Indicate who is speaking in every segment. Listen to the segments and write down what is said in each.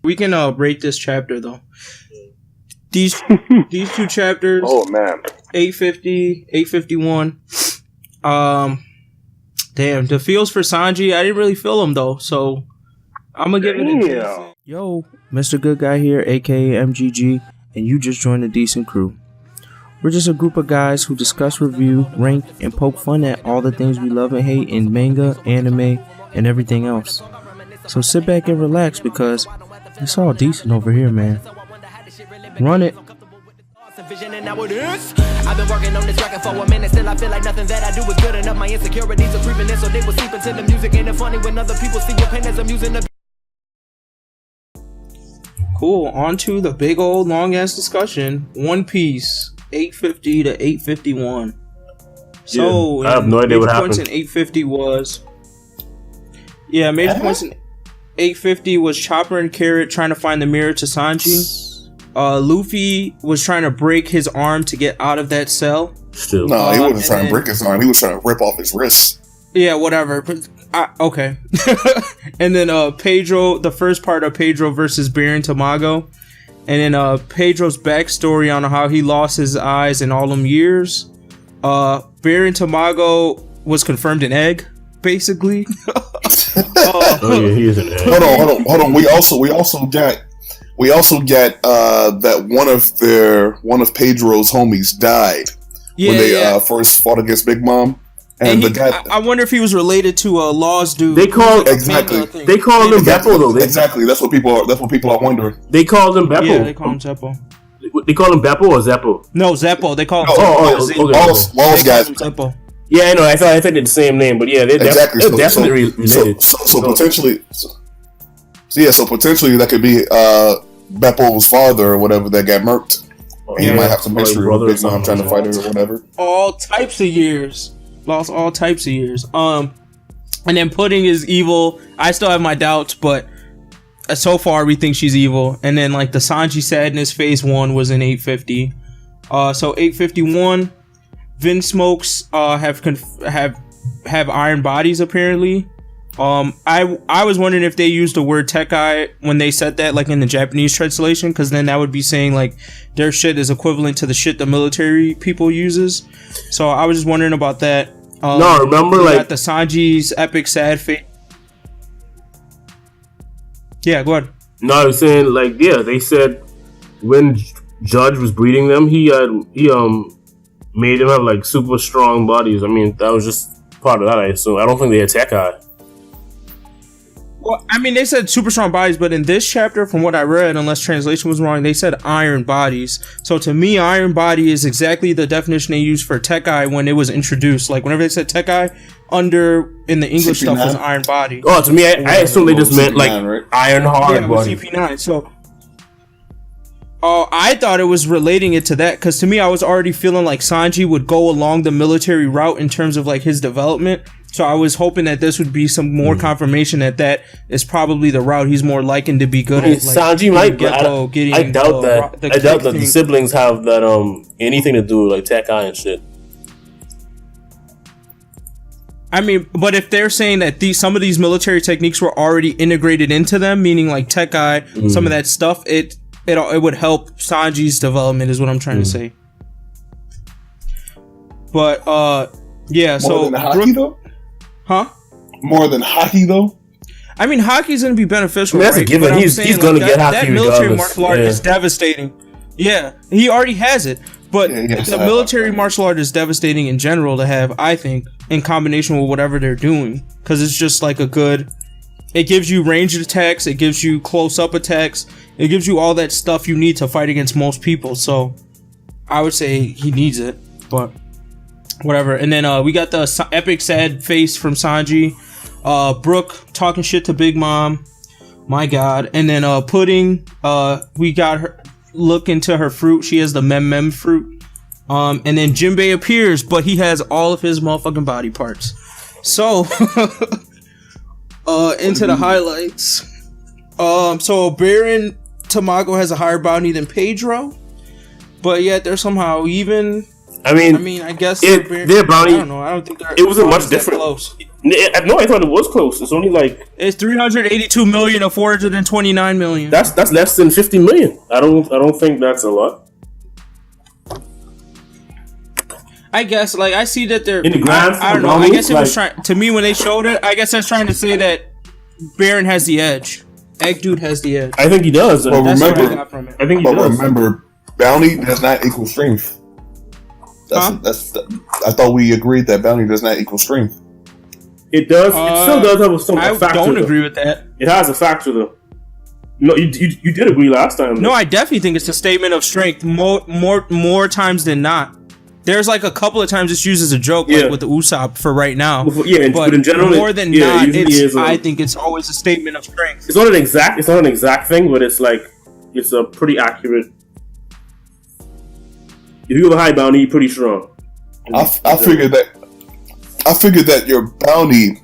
Speaker 1: We can rate this chapter though. These two chapters.
Speaker 2: Oh man.
Speaker 1: 850, 851. Damn, the feels for Sanji, I didn't really feel them though, so I'm gonna give it a decent. Yo, Mr. Good Guy here, aka MGG, and you just joined a decent crew. We're just a group of guys who discuss, review, rank, and poke fun at all the things we love and hate in manga, anime, and everything else. So sit back and relax because it's all decent over here, man. Run it.
Speaker 3: I've been working on this record for a minute, still I feel like nothing that I do is good enough. My insecurities are creeping in, so they will seep into the music. Ain't it funny when other people see your pen as I'm using the...
Speaker 1: Cool, on to the big old long ass discussion. One Piece, 850 to 851. So,
Speaker 4: I have no idea what happened.
Speaker 1: Points in 850 was... Yeah, major points in 850 was Chopper and Carrot trying to find the mirror to Sanji. Luffy was trying to break his arm to get out of that cell.
Speaker 4: Still.
Speaker 2: No, he wasn't trying to break his arm. He was trying to rip off his wrist.
Speaker 1: Yeah, whatever. But okay. And then Pedro, the first part of Pedro versus Baron Tamago. And then Pedro's backstory on how he lost his eyes in all them years. Baron Tamago was confirmed an egg, basically.
Speaker 4: Oh yeah, he is an egg.
Speaker 2: Hold on. We also get that one of Pedro's homies died when they first fought against Big Mom, and the guy.
Speaker 1: I wonder if he was related to Law's dude.
Speaker 4: They called They called him Beppo though.
Speaker 2: Exactly. That's what people are wondering.
Speaker 4: They called him Beppo.
Speaker 1: Yeah, they call him Zeppo.
Speaker 4: They call him Beppo or Zeppo?
Speaker 1: No, Zeppo. They call him
Speaker 2: Law's guys.
Speaker 1: Zeppo.
Speaker 4: Yeah, I know. I thought they're the same name, but yeah, they're definitely related.
Speaker 2: So potentially. So potentially that could be Beppo's father or whatever that got murked. And he might have some history with Big Mom trying to fight her or whatever.
Speaker 1: All types of years. Lost all types of years. And then Pudding is evil. I still have my doubts, but so far we think she's evil. And then like the Sanji Sadness Phase 1 was in 850. So 851, Vin Smokes have iron bodies apparently. I was wondering if they used the word Tekai when they said that, like in the Japanese translation, because then that would be saying like their shit is equivalent to the shit the military people uses. So I was just wondering about that.
Speaker 4: No, remember like
Speaker 1: the Sanji's epic sad fate. Yeah, go ahead.
Speaker 4: No, I was saying like they said when Judge was breeding them, he made them have like super strong bodies. I mean, that was just part of that. I assume. I don't think they had Tekai.
Speaker 1: Well, I mean, they said super strong bodies, but in this chapter, from what I read, unless translation was wrong, they said iron bodies. So to me, iron body is exactly the definition they used for Tekai when it was introduced. Like whenever they said Tekai, in the English
Speaker 2: CP9.
Speaker 1: stuff was iron body.
Speaker 4: Oh, to me, I assume they just meant like
Speaker 2: right?
Speaker 4: iron hard body.
Speaker 1: CP9. So, I thought it was relating it to that because to me, I was already feeling like Sanji would go along the military route in terms of like his development. So I was hoping that this would be some more confirmation that is probably the route he's more likened to be good at. Like,
Speaker 4: Sanji might, but I doubt that the siblings have that anything to do with like Tekai and shit.
Speaker 1: I mean, but if they're saying that some of these military techniques were already integrated into them, meaning like Tekai, some of that stuff, it would help Sanji's development, is what I'm trying to say. But yeah,
Speaker 2: more than Haki though.
Speaker 1: Huh?
Speaker 2: More than Haki though.
Speaker 1: I mean, Haki's gonna be beneficial.
Speaker 4: That's a given. He's gonna get Haki.
Speaker 1: That military martial art is devastating. Yeah, he already has it. But the military martial art is devastating in general to have, I think, in combination with whatever they're doing, because it's just like it gives you ranged attacks, it gives you close-up attacks, it gives you all that stuff you need to fight against most people. So I would say he needs it, but whatever. And then we got the epic sad face from Sanji. Brooke talking shit to Big Mom. My God. And then Pudding. We got her look into her fruit. She has the mem fruit. And then Jinbei appears, but he has all of his motherfucking body parts. So into the highlights. So Baron Tamago has a higher bounty than Pedro, but yet they're somehow even. I mean, I guess
Speaker 4: their bounty.
Speaker 1: I don't know. I don't think
Speaker 4: it wasn't much different.
Speaker 1: Close.
Speaker 4: No, I thought it was close. It's only like
Speaker 1: it's 382 million of 429 million.
Speaker 4: That's less than 50 million. I don't think that's a lot.
Speaker 1: I guess like I see that they're
Speaker 4: in the grand.
Speaker 1: I don't know. I guess it was trying to me when they showed it. I guess that's trying to say that Baron has the edge. Egg Dude has the edge.
Speaker 4: I think he does.
Speaker 2: Well,
Speaker 1: that's
Speaker 2: remember,
Speaker 1: what I got from it.
Speaker 4: I think he does.
Speaker 2: Remember, bounty does not equal strength. I thought we agreed that bounty does not equal strength.
Speaker 4: It does. It still does have some factor.
Speaker 1: I don't agree with that.
Speaker 4: It has a factor though. No, you did agree last time.
Speaker 1: No, I definitely think it's a statement of strength more times than not. There's like a couple of times it's used as a joke, like with the Usopp for right now.
Speaker 4: Yeah, but in general,
Speaker 1: more than not, I think it's always a statement of strength.
Speaker 4: It's not an exact thing, but it's like it's a pretty accurate. If you have a high bounty, you're pretty strong.
Speaker 2: I figured that your bounty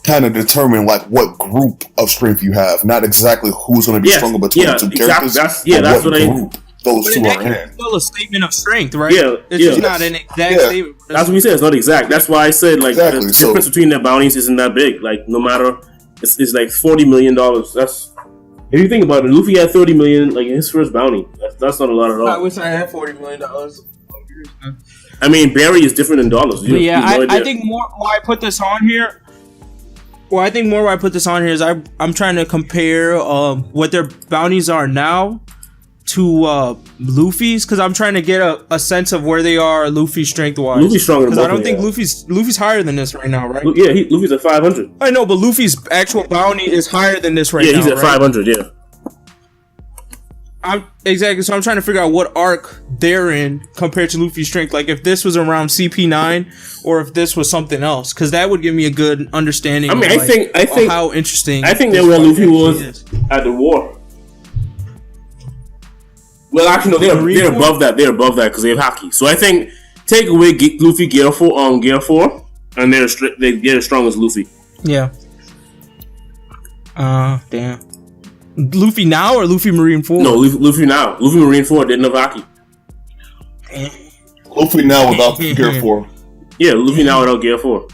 Speaker 2: kind of determine like what group of strength you have, not exactly who's going to be stronger between the two characters. That's what group those two are in.
Speaker 1: It's still a statement of strength, right?
Speaker 4: It's
Speaker 1: just not an exact statement.
Speaker 4: That's what we said. It's not exact. That's why I said like the difference between their bounties isn't that big. Like no matter, it's like $40 million. That's if you think about it. Luffy had 30 million like his first bounty. That's not a lot at all.
Speaker 1: I wish I had $40 million.
Speaker 4: I mean, Barry is different in dollars.
Speaker 1: I think more why I put this on here. Well, I think more why I put this on here is I'm trying to compare what their bounties are now to Luffy's, because I'm trying to get a sense of where they are Luffy strength wise.
Speaker 4: Luffy's stronger than
Speaker 1: I don't think Luffy's higher than this right now, right?
Speaker 4: Yeah, Luffy's at 500.
Speaker 1: I know, but Luffy's actual bounty is higher than this right now.
Speaker 4: Yeah, he's at 500. Yeah.
Speaker 1: Exactly. So I'm trying to figure out what arc they're in compared to Luffy's strength. Like if this was around CP9 or if this was something else, because that would give me a good understanding.
Speaker 4: I mean,
Speaker 1: of,
Speaker 4: I think
Speaker 1: how interesting.
Speaker 4: I think that where Luffy was at the war. Well, actually, no, they're above that. They're above that because they have Haki. So I think take away Luffy Gear 4, and they're as strong as Luffy.
Speaker 1: Yeah. Damn. Luffy now or Luffy Marine 4?
Speaker 4: No, Luffy now. Luffy Marine 4 didn't have Haki.
Speaker 2: Luffy now without Gear 4.
Speaker 4: Yeah, Luffy now without Gear 4.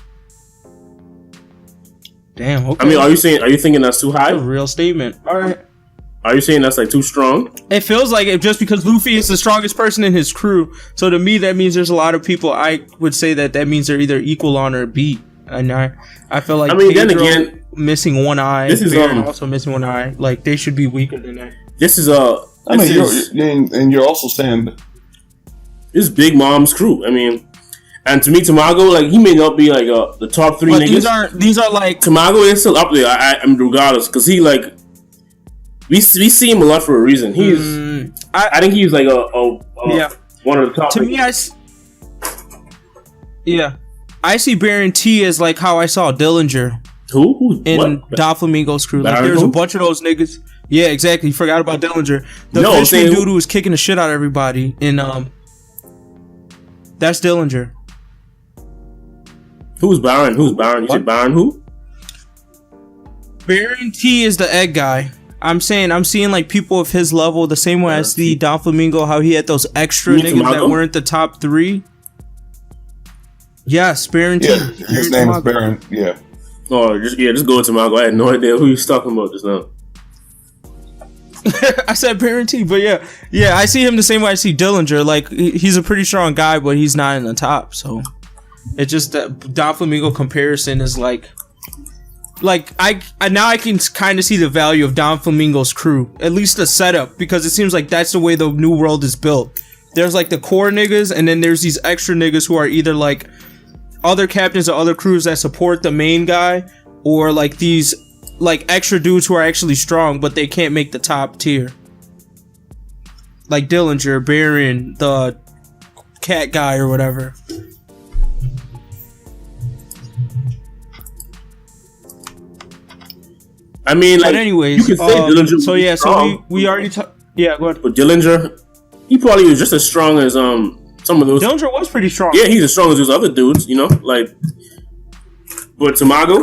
Speaker 1: Damn. Okay.
Speaker 4: I mean, are you thinking that's too high?
Speaker 1: That's a real statement. All right.
Speaker 4: Are you saying that's like too strong?
Speaker 1: It feels like it just because Luffy is the strongest person in his crew. So to me, that means there's a lot of people I would say that means they're either equal on or beat. And I feel like
Speaker 4: then again,
Speaker 1: missing one eye.
Speaker 4: This is
Speaker 1: also missing one eye. Like they should be weaker than that.
Speaker 4: This is
Speaker 2: you're also saying
Speaker 4: this is Big Mom's crew. I mean, and to me, Tamago, like he may not be like the top 3
Speaker 1: but
Speaker 4: niggas.
Speaker 1: These are like
Speaker 4: Tamago is still up there. I mean, regardless, because he like we see him a lot for a reason. I think he's like one of the top.
Speaker 1: To me, I see Baron T as like how I saw Dillinger.
Speaker 4: Who?
Speaker 1: In Doflamingo's crew. Like there's a bunch of those niggas. Yeah, exactly. You forgot about Dillinger. The fishman dude who was kicking the shit out of everybody. And that's Dillinger.
Speaker 4: Who's Baron? You said Baron who?
Speaker 1: Baron T is the egg guy. I'm seeing like people of his level the same way I see Doflamingo, how he had those extra niggas that weren't the top 3. Yes, Baron T.
Speaker 2: Yeah, his name is Baron. Yeah.
Speaker 4: Oh, just go with Tamago. I had no idea who he was talking about just now.
Speaker 1: I said Baron T, but yeah, I see him the same way I see Dillinger. Like he's a pretty strong guy, but he's not in the top. So it's just that Doflamingo comparison is like I can kind of see the value of Doflamingo's crew, at least the setup, because it seems like that's the way the new world is built. There's like the core niggas, and then there's these extra niggas who are either like other captains or other crews that support the main guy, or like these like extra dudes who are actually strong but they can't make the top tier, like Dillinger, Baron, the cat guy or whatever.
Speaker 4: I mean, like,
Speaker 1: but anyways,
Speaker 4: you can say Dillinger.
Speaker 1: So yeah, so we already yeah, go ahead.
Speaker 4: But Dillinger, he probably was just as strong as some of those.
Speaker 1: Dillinger was pretty strong.
Speaker 4: Yeah, he's as strong as those other dudes, you know, like. But Tamago,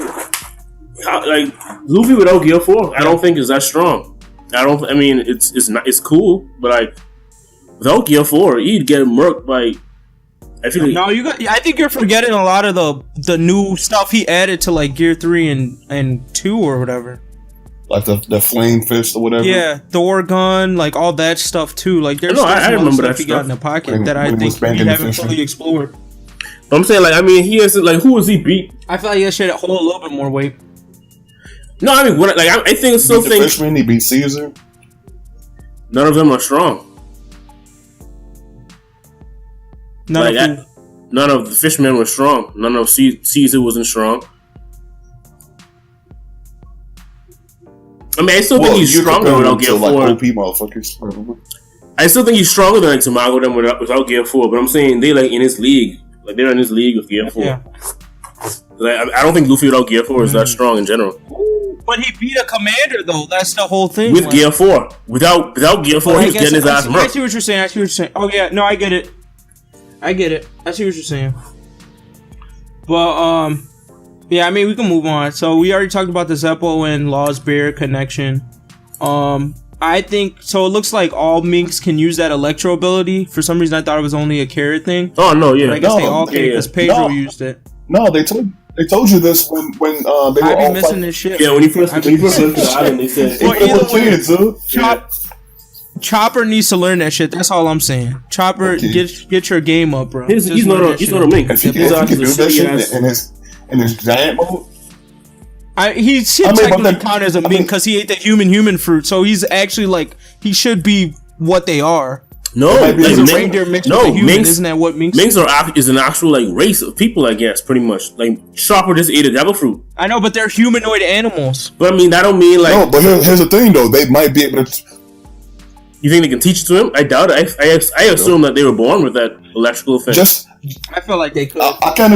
Speaker 4: like Luffy without Gear 4, I don't think is that strong. I mean, it's cool, but like without Gear 4, he'd get murked by I feel like
Speaker 1: no, I think you're forgetting a lot of the new stuff he added to like Gear 3 and 2 or whatever.
Speaker 2: Like the flame fist or whatever.
Speaker 1: Yeah, Thor gun, like all that stuff too. Like there's
Speaker 4: I remember that
Speaker 1: he
Speaker 4: stuff.
Speaker 1: got in the pocket that I think we haven't fully explored.
Speaker 4: But I'm saying, like, I mean, he hasn't, like, who has he beat?
Speaker 1: I feel like that should hold a little bit more weight.
Speaker 4: No, I mean, I think still think
Speaker 2: Fishman, he beat Caesar.
Speaker 4: None of them are strong. None of the fishermen were strong. None of Caesar wasn't strong. I mean, I still think he's stronger without Gear 4.
Speaker 2: Like OP motherfuckers.
Speaker 4: I still think he's stronger than like Tamago them without Gear 4. But I'm saying they like in his league. Like they're in his league with Gear 4. Yeah. Like, I don't think Luffy without Gear 4 is that strong in general.
Speaker 1: But he beat a commander though. That's the whole thing.
Speaker 4: With Gear 4. Without Gear 4, he's getting his ass murked.
Speaker 1: I see what you're saying. Oh yeah, no, I get it. I see what you're saying. But yeah, I mean we can move on. So we already talked about the Zeppo and Lost Bear connection. I think so. It looks like all minks can use that electro ability. For some reason, I thought it was only a carrot thing.
Speaker 4: Oh no, yeah.
Speaker 1: But I guess they all can because Pedro used it.
Speaker 2: No, they told you this when they were all
Speaker 1: missing this shit.
Speaker 4: Yeah, when he first went to the island, they said,
Speaker 1: either way, Chopper needs to learn that shit. That's all I'm saying. Chopper, get your game up, bro.
Speaker 4: He's not a mink.
Speaker 2: If he can do that shit in his giant mode.
Speaker 1: He should technically count as a mink because he ate the human fruit. So he's actually like he should be what they are.
Speaker 4: No,
Speaker 1: like a reindeer mixed with a human.
Speaker 4: Minks,
Speaker 1: isn't that what minks?
Speaker 4: Minks is an actual like race of people, I guess, pretty much. Like Chopper just ate a devil fruit.
Speaker 1: I know, but they're humanoid animals.
Speaker 4: But I mean, that don't mean like.
Speaker 2: No, but here's the thing, though. They might be able to.
Speaker 4: You think they can teach it to him? I doubt it. I assume that they were born with that electrical thing.
Speaker 1: I feel like they could.
Speaker 2: I kind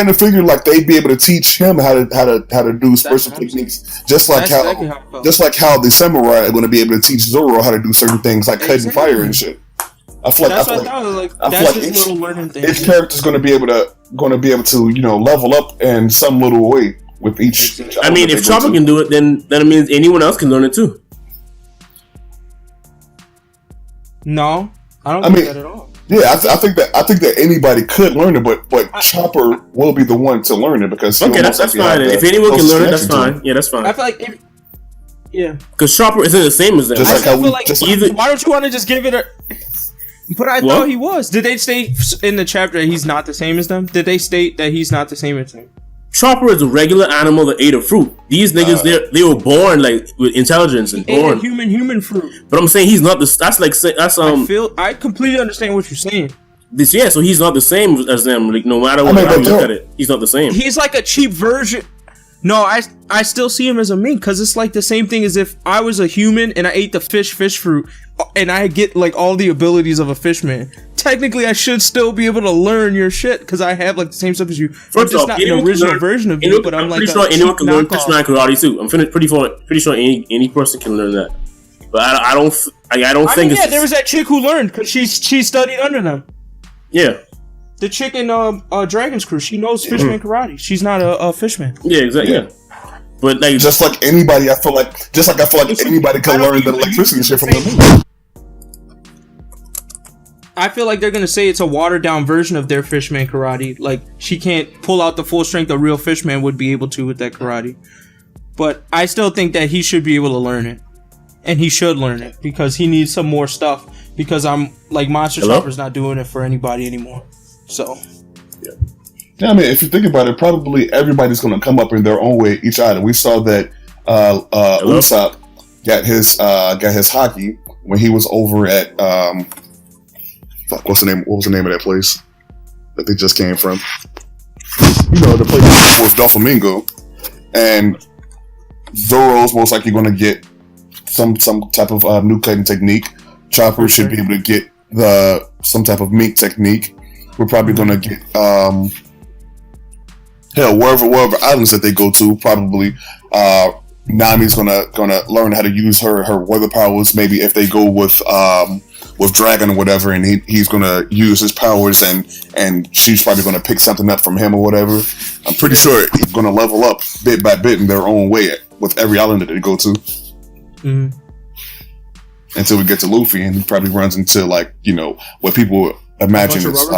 Speaker 2: of figure like they'd be able to teach him how to do special techniques, just like how the samurai are going to be able to teach Zoro how to do certain things like cutting fire and shit. I feel like each character's going to be able to level up in some little way with each.
Speaker 4: I mean, if Chopper can do it, then it means anyone else can learn it too.
Speaker 1: No, I don't think that at all.
Speaker 2: Yeah, I think that anybody could learn it, but Chopper will be the one to learn it because
Speaker 4: that's fine. If anyone can learn it, that's fine. Yeah, that's fine.
Speaker 1: I feel like
Speaker 4: because Chopper isn't the same as them.
Speaker 1: Why don't you want to just give it a? But I thought he was. Did they state in the chapter that he's not the same as them? Did they state that he's not the same as them?
Speaker 4: Chopper is a regular animal that ate a fruit. These niggas, they were born like with intelligence and born
Speaker 1: human fruit.
Speaker 4: But I'm saying he's not the.
Speaker 1: I completely understand what you're saying.
Speaker 4: So he's not the same as them. Like no matter what how you look at it, he's not the same.
Speaker 1: He's like a cheap version. No, I still see him as a mink because it's like the same thing as if I was a human and I ate the fish fruit and I get like all the abilities of a fishman. Technically, I should still be able to learn your shit because I have like the same stuff as you.
Speaker 4: First off,
Speaker 1: not an original version of you, but I'm like
Speaker 4: pretty sure anyone can learn fishman karate too. I'm pretty sure any person can learn that. But I don't think.
Speaker 1: Yeah, there was that chick who learned because she studied under them.
Speaker 4: Yeah.
Speaker 1: The chick in Dragon's Crew, she knows fishman karate. She's not a fishman.
Speaker 4: Yeah, exactly. Yeah. But like,
Speaker 2: just like anybody, I feel like anybody can learn the electricity shit from them.
Speaker 1: I feel like they're gonna say it's a watered down version of their fishman karate. Like she can't pull out the full strength a real fishman would be able to with that karate. But I still think that he should be able to learn it, and he should learn it because he needs some more stuff. Because I'm like Monster Chopper's not doing it for anybody anymore. So,
Speaker 2: yeah. I mean, if you think about it, probably everybody's going to come up in their own way each island. We saw that Usopp got his hockey when he was over at what's the name? What was the name of that place that they just came from? The place with Doflamingo, and Zoro's most likely going to get some type of new cutting technique. Chopper should be able to get some type of mink technique. We're probably gonna get wherever islands that they go to. Probably Nami's gonna learn how to use her weather powers. Maybe if they go with Dragon or whatever, and he's gonna use his powers, and she's probably gonna pick something up from him or whatever. I'm pretty sure he's gonna level up bit by bit in their own way with every island that they go to. Mm-hmm. Until we get to Luffy, and he probably runs into what people imagine it's.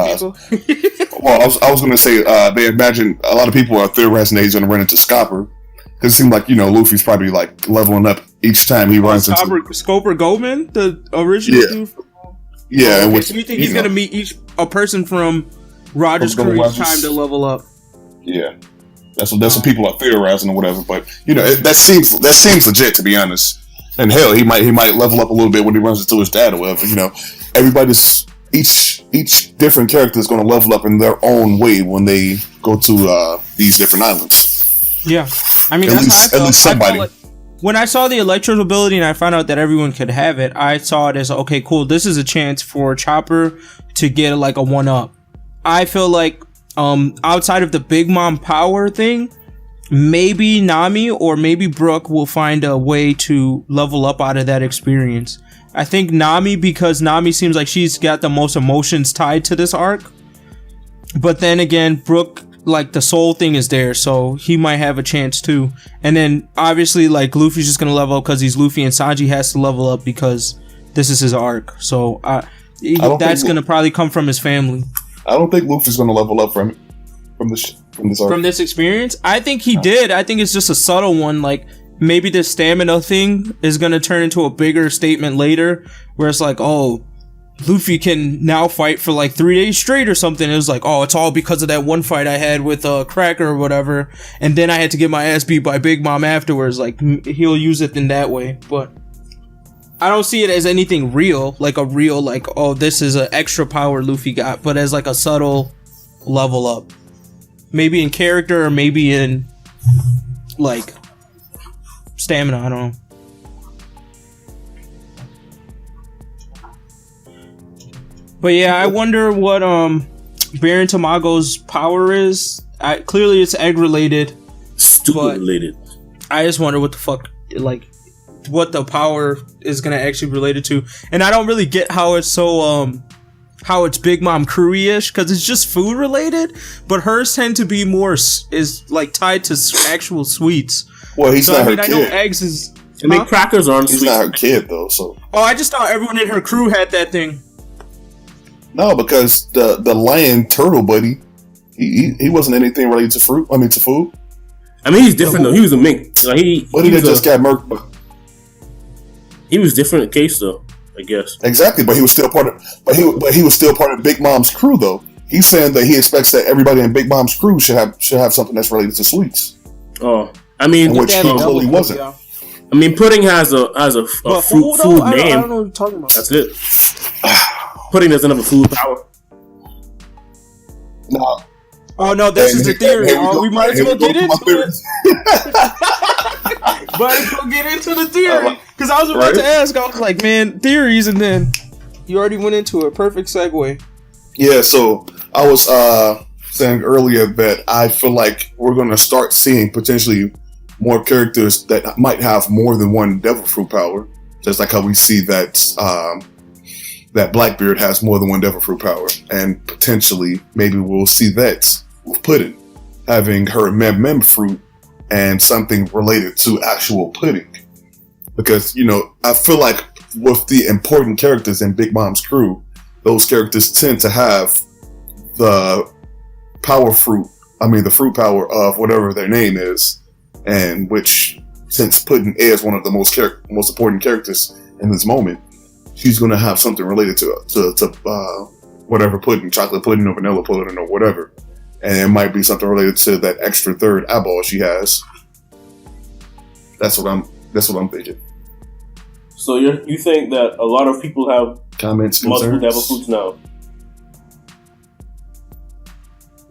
Speaker 2: Well, I was going to say they imagine a lot of people are theorizing that he's going to run into Scopper because it seems like Luffy's probably like leveling up each time he runs into
Speaker 1: Scoper Goldman, the original dude.
Speaker 2: Yeah,
Speaker 1: okay. So you think he's going to meet a person from Roger's crew each time to level up?
Speaker 2: Yeah, that's what people are theorizing or whatever. But that seems legit, to be honest. And hell, he might level up a little bit when he runs into his dad or whatever. Everybody's each different character is going to level up in their own way when they go to these different islands.
Speaker 1: Yeah, I mean, at least somebody. When I saw the Electro's ability and I found out that everyone could have it, I saw it as, okay, cool, this is a chance for Chopper to get like a 1-up. I feel like outside of the Big Mom power thing, maybe Nami or maybe Brooke will find a way to level up out of that experience. I think Nami, because Nami seems like she's got the most emotions tied to this arc. But then again, Brooke, like the soul thing is there, so he might have a chance too. And then obviously like Luffy's just gonna level up because he's Luffy, and Sanji has to level up because this is his arc. So that's gonna probably come from his family.
Speaker 2: I don't think Luffy's gonna level up from this arc. From
Speaker 1: this experience. I think he did. I think it's just a subtle one. Like maybe the stamina thing is gonna turn into a bigger statement later, where it's like, oh, Luffy can now fight for like 3 days straight or something. It was like, oh, it's all because of that one fight I had with Cracker or whatever, and then I had to get my ass beat by Big Mom afterwards. Like he'll use it in that way, but I don't see it as anything real, like a real like, oh, this is an extra power Luffy got, but as like a subtle level up, maybe in character or maybe in like stamina. I don't know. But yeah, I wonder what Baron Tamago's power is. Clearly it's egg related.
Speaker 4: Stupid related.
Speaker 1: I just wonder what the fuck, like, what the power is gonna actually be related to. And I don't really get how it's so how it's Big Mom crewy-ish, because it's just food related, but hers tend to be more is like tied to actual sweets.
Speaker 2: Well, he's not her kid. I know
Speaker 1: eggs is.
Speaker 4: I mean, crackers aren't
Speaker 2: sweet. He's not her kid though, so.
Speaker 1: Oh, I just thought everyone in her crew had that thing.
Speaker 2: No, because the lion turtle buddy, he wasn't anything related to fruit. I mean, to food.
Speaker 4: I mean, he's different though. He was a mink. Like, he
Speaker 2: just got murked.
Speaker 4: He was different case though, I guess.
Speaker 2: Exactly, but he was still part of. But he was still part of Big Mom's crew though. He's saying that he expects that everybody in Big Mom's crew should have something that's related to sweets.
Speaker 4: Oh, I mean,
Speaker 2: which he totally wasn't.
Speaker 4: Yeah. I mean, pudding has a food name.
Speaker 1: I don't know what you're talking about.
Speaker 4: That's it. Pudding doesn't have a food power.
Speaker 2: No.
Speaker 1: Oh no, this is the theory. We might as well get into it. Might as well get into the theory. Because I was about to ask, I was like, man, theories, and then you already went into it. Perfect segue.
Speaker 2: Yeah, so I was saying earlier that I feel like we're going to start seeing potentially more characters that might have more than one devil fruit power. Just like how we see that that Blackbeard has more than one devil fruit power. And potentially, maybe we'll see that with Pudding having her mem fruit and something related to actual pudding. Because, I feel like with the important characters in Big Mom's crew, those characters tend to have the power fruit, the fruit power of whatever their name is, and which, since Pudding is one of the most important characters in this moment, she's going to have something related to whatever pudding, chocolate pudding or vanilla pudding or whatever. And it might be something related to that extra third eyeball she has. That's what I'm thinking.
Speaker 4: So you think that a lot of people have
Speaker 2: comments,
Speaker 4: multiple devil fruits now?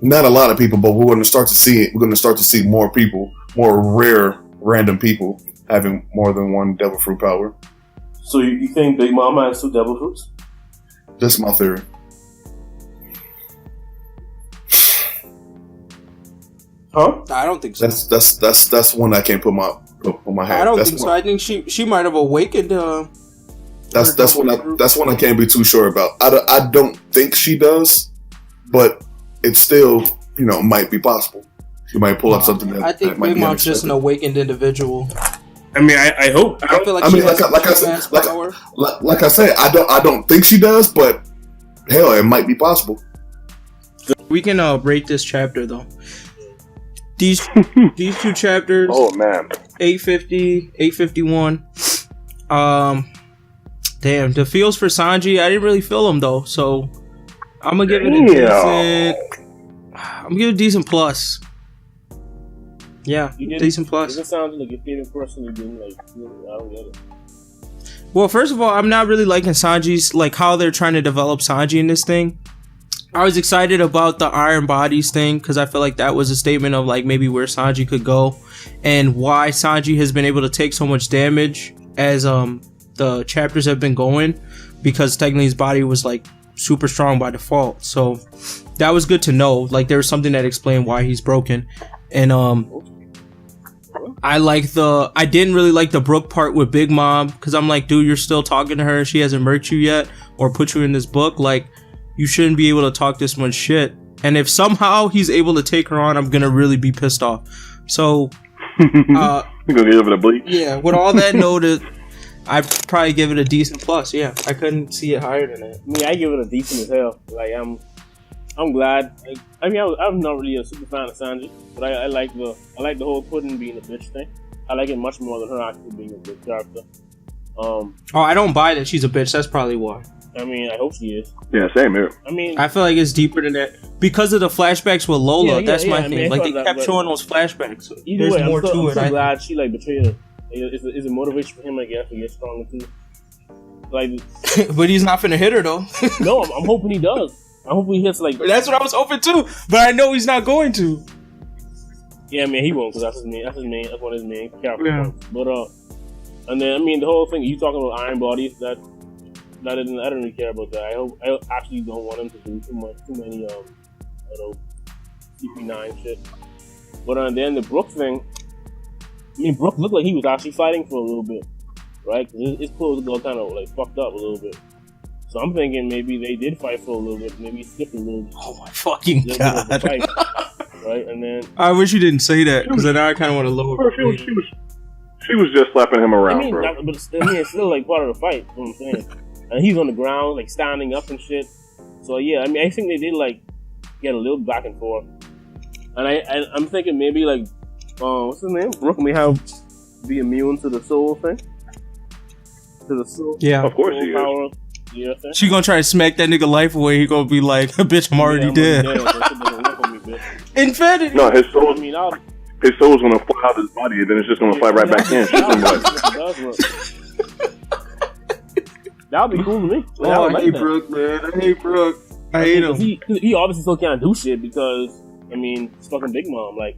Speaker 2: Not a lot of people, but we're going to start to see it. We're going to start to see more people, more rare, random people having more than one devil fruit power.
Speaker 4: So you think Big Mom has 2 devil fruits?
Speaker 2: That's my theory.
Speaker 1: Huh? I don't think so.
Speaker 2: That's one I can't put my hand.
Speaker 1: I don't think so. I think she might have awakened.
Speaker 2: That's one I can't be too sure about. I don't think she does, but it still might be possible. She might pull up something that
Speaker 1: I think Big Mom's just an awakened individual.
Speaker 4: I mean, I hope.
Speaker 1: I feel like she has like I said,
Speaker 2: I don't think she does, but hell, it might be possible.
Speaker 1: We can rate this chapter though. These two chapters.
Speaker 5: Oh man,
Speaker 1: 850, 851. Damn, the feels for Sanji, I didn't really feel them though, so I'm gonna give it a decent. I'm gonna give it a decent plus. Yeah, decent plus.
Speaker 4: Doesn't sound like your favorite person you didn't like. I don't get it.
Speaker 1: Well, first of all, I'm not really liking Sanji's, like, how they're trying to develop Sanji in this thing. I was excited about the Iron Bodies thing because I feel like that was a statement of, like, maybe where Sanji could go and why Sanji has been able to take so much damage as the chapters have been going, because technically his body was, like, super strong by default. So that was good to know. Like, there was something that explained why he's broken. And I didn't really like the Brooke part with Big Mom, because I'm like, dude, you're still talking to her. She hasn't murked you yet or put you in this book. Like, you shouldn't be able to talk this much shit. And if somehow he's able to take her on, I'm gonna really be pissed off. So
Speaker 5: you're gonna give it a bleach.
Speaker 1: Yeah, with all that noted, I'd probably give it a decent plus. Yeah, I couldn't see it higher than that.
Speaker 4: I mean, I give it a decent as hell. Like, I'm glad. I mean, I'm not really a super fan of Sanji, but I like the whole Puddin being a bitch thing. I like it much more than her actually being a good character.
Speaker 1: I don't buy that she's a bitch. That's probably why.
Speaker 4: I mean, I hope she is.
Speaker 5: Yeah, same here.
Speaker 4: I mean,
Speaker 1: I feel like it's deeper than that because of the flashbacks with Lola. That's my thing. Like, they kept showing those flashbacks. So
Speaker 4: either way, I'm so glad she like betrayed her. Is a motivation for him, I guess, to get stronger too. Like,
Speaker 1: but he's not finna hit her though.
Speaker 4: No, I'm hoping he does. I hope he hits like.
Speaker 1: That's what I was hoping too, but I know he's not going to.
Speaker 4: Yeah, I mean, he won't, because that's his main. That's one of his main characters.
Speaker 1: Yeah.
Speaker 4: But and then I mean, the whole thing. You talking about Iron Bodies? I don't really care about that. I actually don't want him to do too many CP9 shit. But then the Brooke thing. I mean, Brooke looked like he was actually fighting for a little bit, right? Because his clothes got kind of like fucked up a little bit. So I'm thinking maybe they did fight for a little bit. Maybe he skipped a little.
Speaker 1: Oh my fucking god!
Speaker 4: Fight, right, and then
Speaker 1: I wish you didn't say that, because then I kind of want to lower.
Speaker 5: She was just slapping him around,
Speaker 4: I mean,
Speaker 5: bro.
Speaker 4: But it's still like part of the fight. You know what I'm saying? And he's on the ground, like standing up and shit. So yeah, I mean, I think they did like get a little back and forth. And I'm thinking maybe like, what's his name? Brooke may have be immune to the soul thing. To the soul.
Speaker 1: Yeah,
Speaker 5: of course he
Speaker 4: is. Yeah,
Speaker 1: she gonna try to smack that nigga life away. He gonna be like, "Bitch, I'm already dead." Infinity.
Speaker 5: No, his soul's gonna fly out of his body, and then it's just gonna fly right back in.
Speaker 4: That'd be cool to me.
Speaker 1: I hate Brooke, man. I hate Brooke. I hate him.
Speaker 4: He obviously still can't do shit because, I mean, it's fucking Big Mom. Like,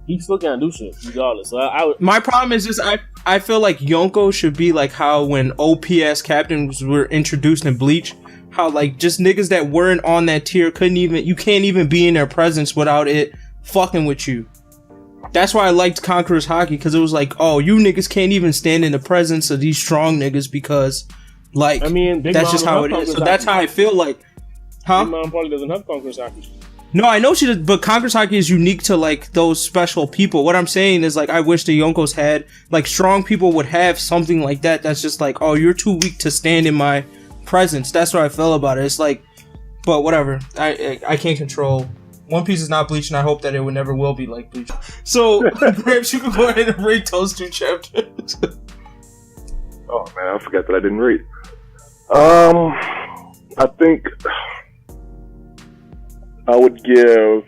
Speaker 4: he still can't do shit regardless. So
Speaker 1: my problem is just I feel like Yonko should be like how when OPS captains were introduced in Bleach, how like just niggas that weren't on that tier you can't even be in their presence without it fucking with you. That's why I liked Conqueror's Haki, because it was like, oh, you niggas can't even stand in the presence of these strong niggas because, like, I mean, that's just how it is. So that's how I feel like,
Speaker 4: Big Mom probably doesn't have Conqueror's Haki.
Speaker 1: No, I know she does, but Conqueror's Haki is unique to like those special people. What I'm saying is like I wish the Yonkos had like strong people would have something like that. That's just like, oh, you're too weak to stand in my presence. That's what I feel about it. It's like, but whatever. I can't control. One Piece is not Bleach, and I hope that it would never will be like Bleach. So perhaps you can go ahead and rate those two chapters.
Speaker 5: Oh man, I forgot that I didn't read. I think I would give the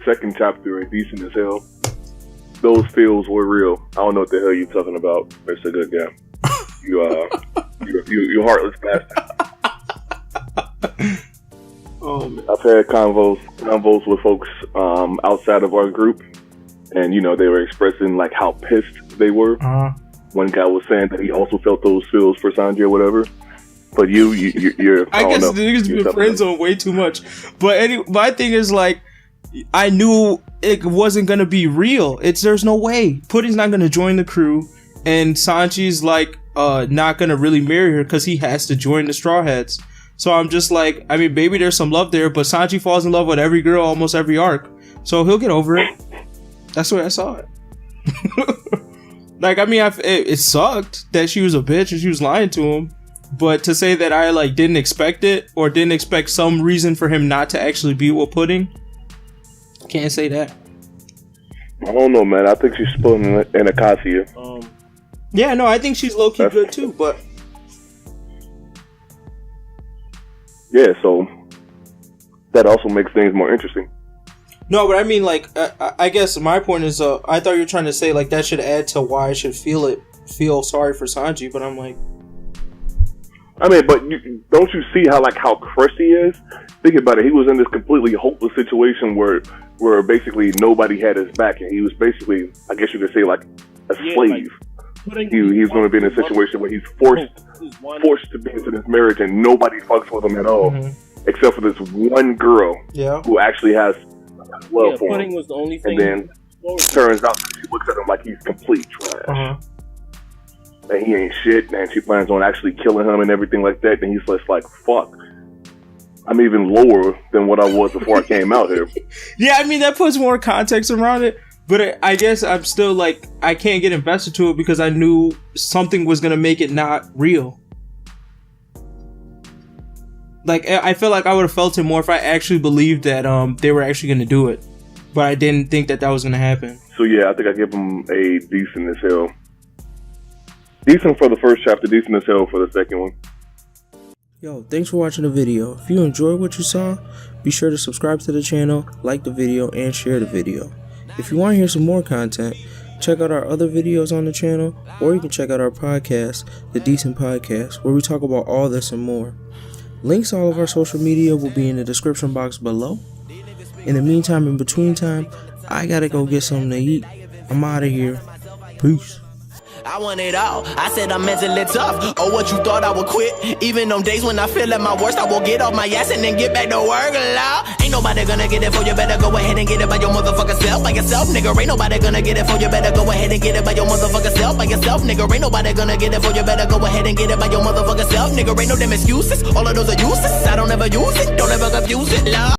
Speaker 5: second chapter a decent as hell. Those feels were real. I don't know what the hell you're talking about. It's a good game. You heartless bastard.
Speaker 1: Oh man.
Speaker 5: I've had convos with folks outside of our group, and you know they were expressing like how pissed they were. One guy was saying that he also felt those feels for Sanji or whatever. But you're
Speaker 1: I guess the niggas be in friend zone way too much. But anyway, my thing is like, I knew it wasn't gonna be real. There's no way. Pudding's not gonna join the crew, and Sanji's like not gonna really marry her because he has to join the Straw Hats. So I'm just like, I mean, maybe there's some love there, but Sanji falls in love with every girl almost every arc, so he'll get over it. That's the way I saw it. Like, I mean, it sucked that she was a bitch and she was lying to him. But to say that I like didn't expect it or didn't expect some reason for him not to actually be with Pudding, can't say that.
Speaker 5: I don't know, man. I think she's spilling in Acacia.
Speaker 1: Yeah, no, I think she's low key good too, but
Speaker 5: yeah, so that also makes things more interesting.
Speaker 1: No, but I mean, like, I guess my point is, I thought you were trying to say like that should add to why I should feel sorry for Sanji, but I'm like,
Speaker 5: I mean, but don't you see how crushed he is? Think about it. He was in this completely hopeless situation where basically nobody had his back, and he was basically, I guess you could say, like a slave. He's going to be in a situation where he's forced to be into this marriage, and nobody fucks with him at all, except for this one girl who actually has love for him.
Speaker 4: Was the only thing.
Speaker 5: And then turns out she looks at him like he's complete trash. And he ain't shit, and she plans on actually killing him and everything like that. And he's just like, fuck. I'm even lower than what I was before I came out here.
Speaker 1: Yeah, I mean, that puts more context around it. But I guess I'm still like, I can't get invested to it because I knew something was going to make it not real. Like, I feel like I would have felt it more if I actually believed that they were actually going to do it. But I didn't think that was going to happen.
Speaker 5: So yeah, I think I give him a decent as hell. Decent for the first chapter, decent as hell for the second one.
Speaker 1: Yo, thanks for watching the video. If you enjoyed what you saw, be sure to subscribe to the channel, like the video, and share the video. If you want to hear some more content, check out our other videos on the channel, or you can check out our podcast, The Decent Podcast, where we talk about all this and more. Links to all of our social media will be in the description box below. In the meantime, in between time, I gotta go get something to eat. I'm out of here. Peace.
Speaker 3: I want it all. I said I'm mentally tough. Oh, what you thought I would quit? Even on days when I feel at my worst, I will get off my ass and then get back to work. Ain't nobody gonna get it for you. Better go ahead and get it by your motherfucking self. By yourself, nigga. Ain't nobody gonna get it for you. Better go ahead and get it by your motherfucking self. By yourself, nigga. Ain't nobody gonna get it for you. Better go ahead and get it by your motherfucking self, nigga. Ain't no damn excuses. All of those are useless. I don't ever use it. Don't ever confuse it, love.